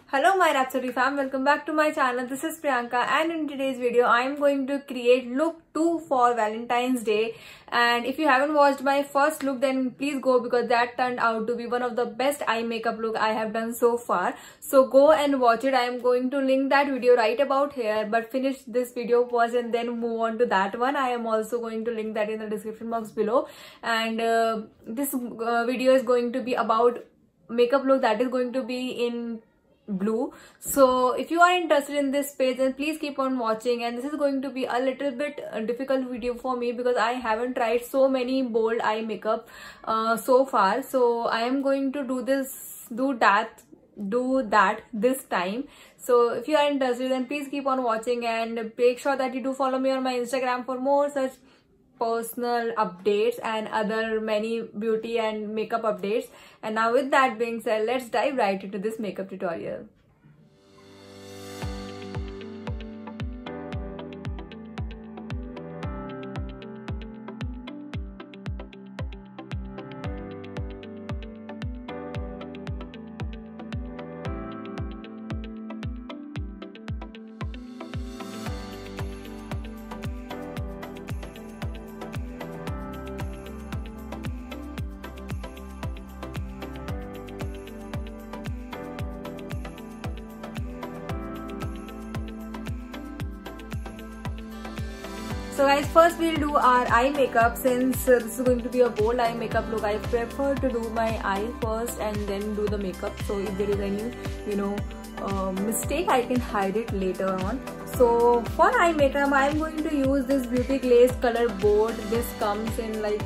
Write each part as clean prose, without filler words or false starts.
Hello my Rhapsody fam, welcome back to my channel. This is Priyanka and in today's video I am going to create look 2 for Valentine's Day. And if you haven't watched my first look, then please go, because that turned out to be one of the best eye makeup look I have done so far. So go and watch it. I am going to link that video right about here, but finish this video first and then move on to that one. I am also going to link that in the description box below. And this video is going to be about makeup look that is going to be in blue. So if you are interested in this page, then please keep on watching. And this is going to be a little bit difficult video for me because I haven't tried so many bold eye makeup so far. So I am going to do that this time. So if you are interested, then please keep on watching and make sure that you do follow me on my Instagram for more such personal updates and other many beauty and makeup updates. And now with that being said, let's dive right into this makeup tutorial. So guys, first we'll do our eye makeup. Since this is going to be a bold eye makeup look, I prefer to do my eye first and then do the makeup. So if there is any, mistake, I can hide it later on. So for eye makeup, I'm going to use this Beauty Glaze color board. This comes in like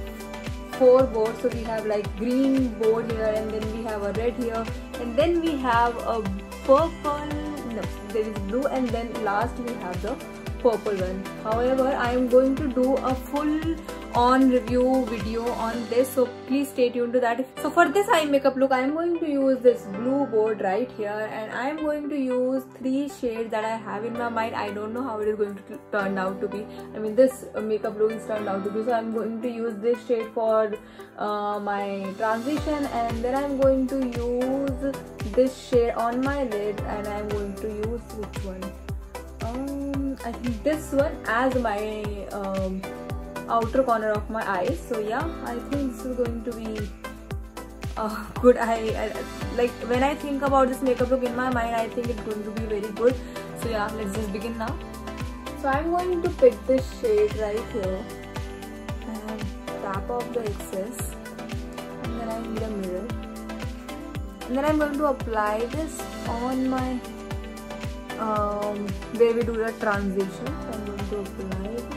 4 boards. So we have like green board here, and then we have a red here, and then we have a purple. No, there is blue, and then last we have the purple one. However, I am going to do a full on review video on this, so please stay tuned to that. So for this eye makeup look, I am going to use this blue board right here, and I am going to use 3 shades that I have in my mind. I don't know how it is going to turn out to be. I mean, this makeup look is turned out to be. So I am going to use this shade for my transition, and then I am going to use this shade on my lid, and I am going to use which one? I think this one as my outer corner of my eyes. So yeah, I think this is going to be good. I like when I think about this makeup look in my mind, I think it's going to be very good. So yeah, let's just begin now. So I'm going to pick this shade right here and tap off the excess, and then I need a mirror, and then I'm going to apply this on my where we do the transition. So I'm going to apply this.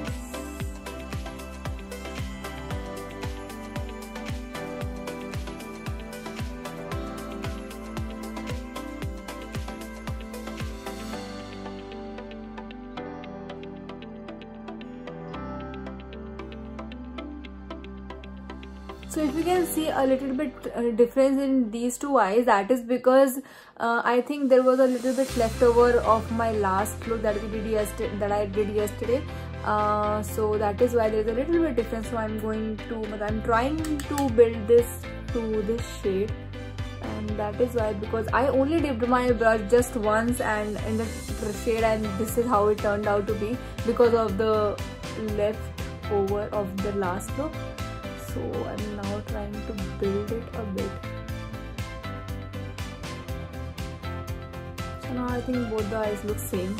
So if you can see a little bit difference in these 2 eyes, that is because I think there was a little bit leftover of my last look that I did yesterday. So that is why there is a little bit difference. So I'm trying to build this to this shade, and that is why, because I only dipped my brush just once and in the shade, and this is how it turned out to be because of the leftover of the last look. So I'm now trying to build it a bit. So now I think both the eyes look same.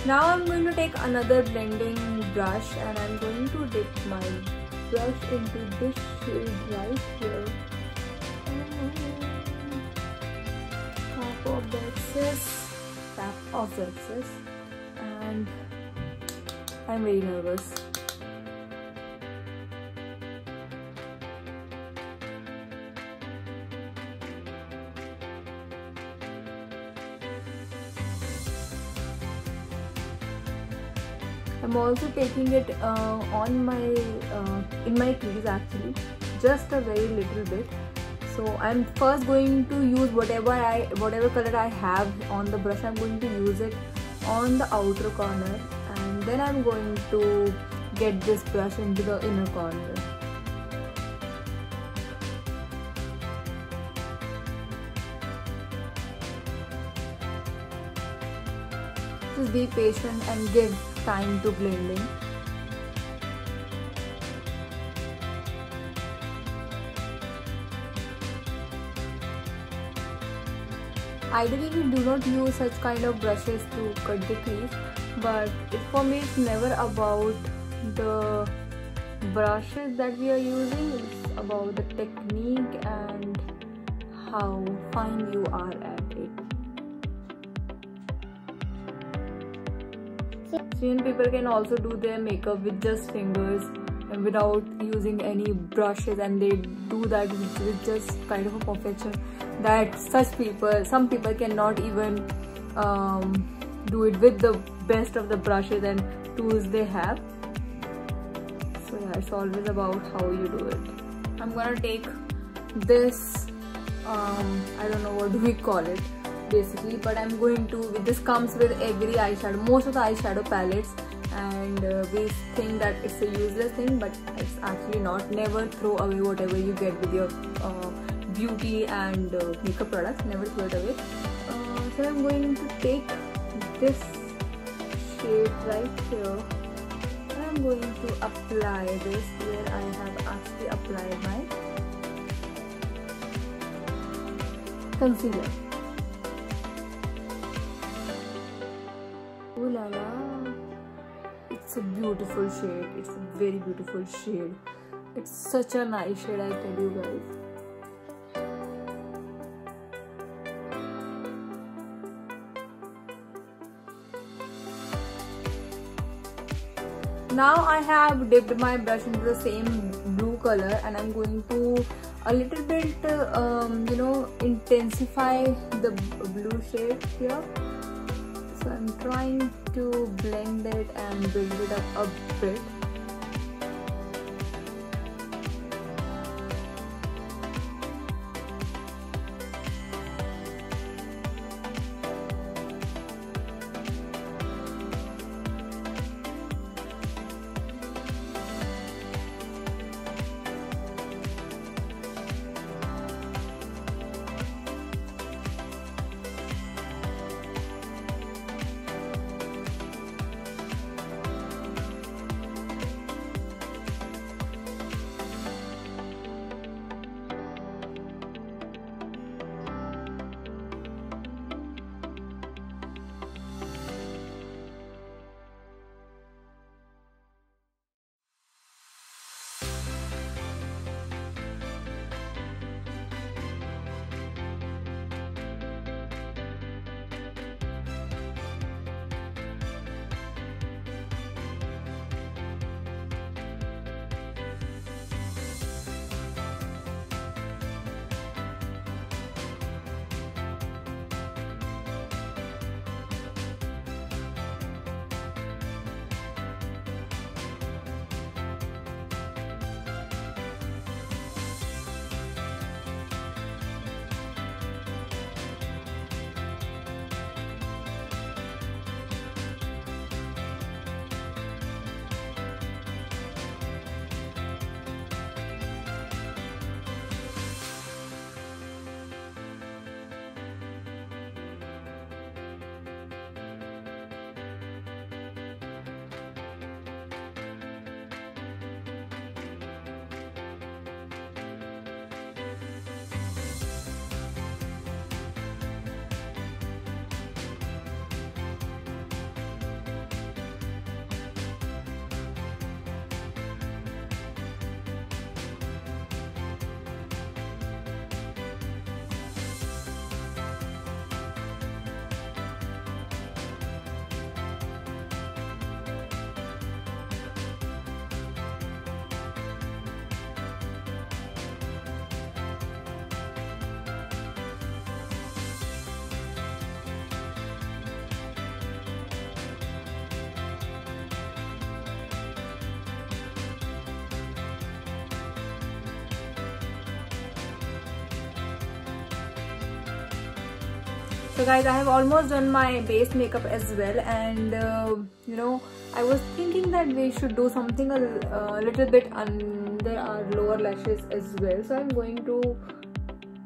Now I'm going to take another blending brush, and I'm going to dip my brush into this shade right here. Tap off the excess, and I'm very nervous. I'm also taking it on my in my crease actually, just a very little bit. So I'm first going to use whatever color I have on the brush. I'm going to use it on the outer corner, and then I'm going to get this brush into the inner corner. Just be patient and give time to blending. Ideally, we do not use such kind of brushes to cut the crease, but for me it's never about the brushes that we are using. It's about the technique and how fine you are at it. So people can also do their makeup with just fingers and without using any brushes, and they do that with just kind of a perfection that some people cannot even do it with the best of the brushes and tools they have. So yeah, it's always about how you do it. I'm gonna take this I don't know what do we call it basically, but I'm going to, this comes with every eyeshadow, most of the eyeshadow palettes, and we think that it's a useless thing, but it's actually not. Never throw away whatever you get with your beauty and makeup products. Never throw it away. So I'm going to take this shade right here, and I'm going to apply this where I have actually applied my concealer. Ooh la la, it's a beautiful shade. It's a very beautiful shade. It's such a nice shade, I tell you guys. Now I have dipped my brush into the same blue color, and I'm going to a little bit intensify the blue shade here. So I'm trying to blend it and build it up a bit. So guys, I have almost done my base makeup as well, and I was thinking that we should do something a little bit under our lower lashes as well. So I'm going to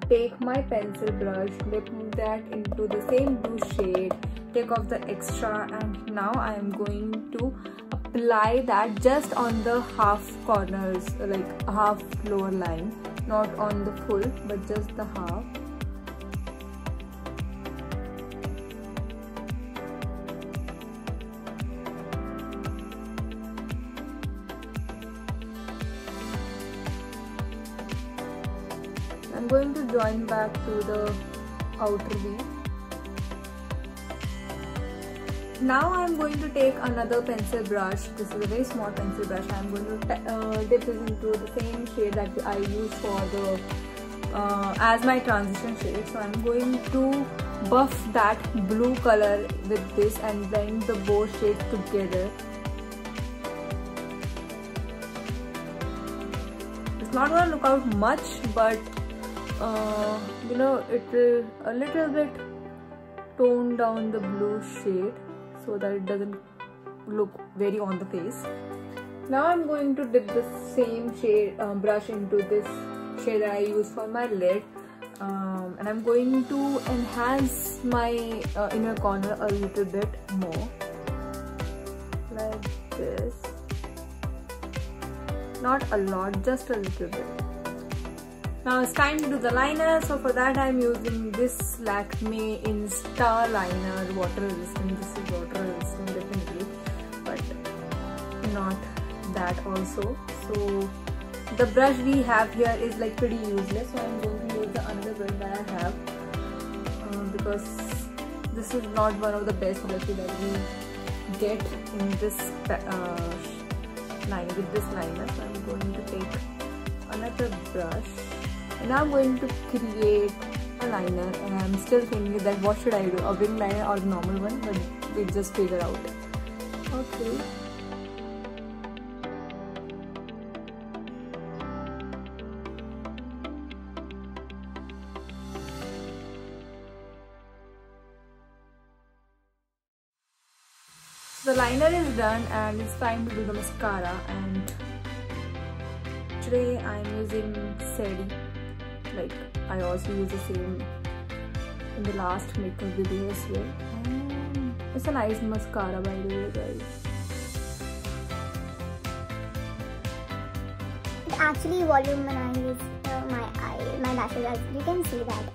take my pencil brush, dip that into the same blue shade, take off the extra, and now I am going to apply that just on the half corners, like half lower line, not on the full but just the half. I'm going to join back to the outer V. Now I'm going to take another pencil brush. This is a very small pencil brush. I'm going to dip this into the same shade that I use for the as my transition shade. So I'm going to buff that blue color with this and blend the both shades together. It's not going to look out much, but you know, it will a little bit tone down the blue shade so that it doesn't look very on the face. Now I'm going to dip the same shade brush into this shade that I use for my lid, and I'm going to enhance my inner corner a little bit more, like this. Not a lot, just a little bit. Now it's time to do the liner. So for that I'm using this Lakme Insta liner, water resistant. This is water resistant definitely, but not that also. So the brush we have here is like pretty useless, so I'm going to use the another brush that I have, because this is not one of the best brushes that we get in this line with this liner. So I'm going to take another brush. And now I'm going to create a liner, and I'm still thinking that what should I do, a wing liner or a normal one, but we'll just figure out. Okay. So the liner is done and it's time to do the mascara, and today I'm using Sedi. Like I also use the same in the last makeup video as well. And it's a nice mascara by the way, guys. It actually volumizes my lashes, as you can see that.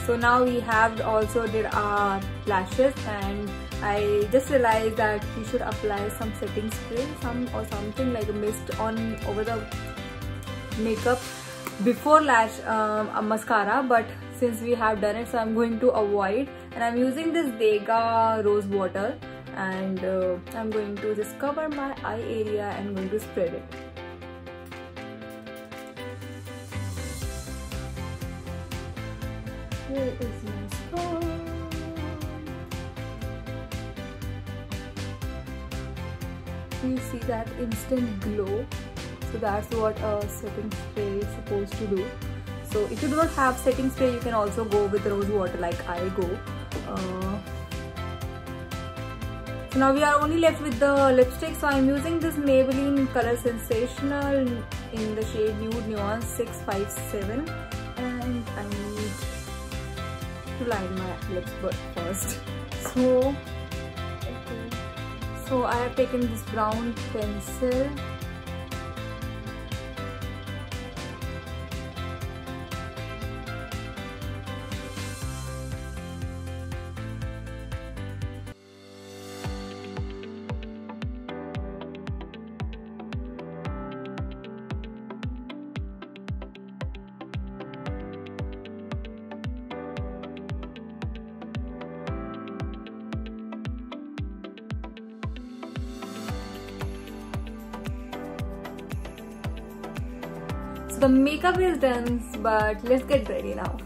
So now we have also did our lashes, and I just realized that we should apply some setting spray, something like a mist on over the makeup before lash mascara, but since we have done it, so I'm going to avoid, and I'm using this Dega rose water, and I'm going to just cover my eye area and going to spread it. Here is my scar. You see that instant glow. So that's what a setting spray is supposed to do. So if you do not have setting spray, you can also go with rose water like I go. So now we are only left with the lipstick. So I'm using this Maybelline Color Sensational in the shade Nude Nuance 657, and I need to line my lips first. So I have taken this brown pencil. The makeup is done, but let's get ready now.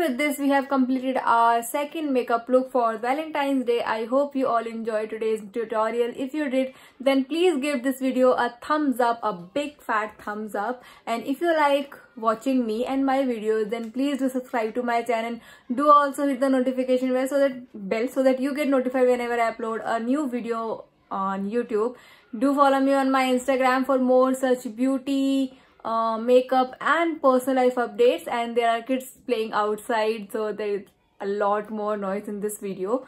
with this, we have completed our second makeup look for Valentine's Day. I hope you all enjoyed today's tutorial. If you did, then please give this video a thumbs up, a big fat thumbs up. And if you like watching me and my videos, then please do subscribe to my channel. Do also hit the notification bell so that you get notified whenever I upload a new video on YouTube. Do follow me on my Instagram for more such beauty, makeup and personal life updates. And there are kids playing outside, so there is a lot more noise in this video.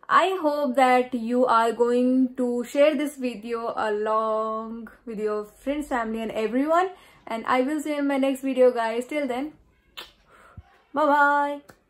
I hope that you are going to share this video along with your friends, family and everyone. And I will see you in my next video, guys. Till then, bye bye.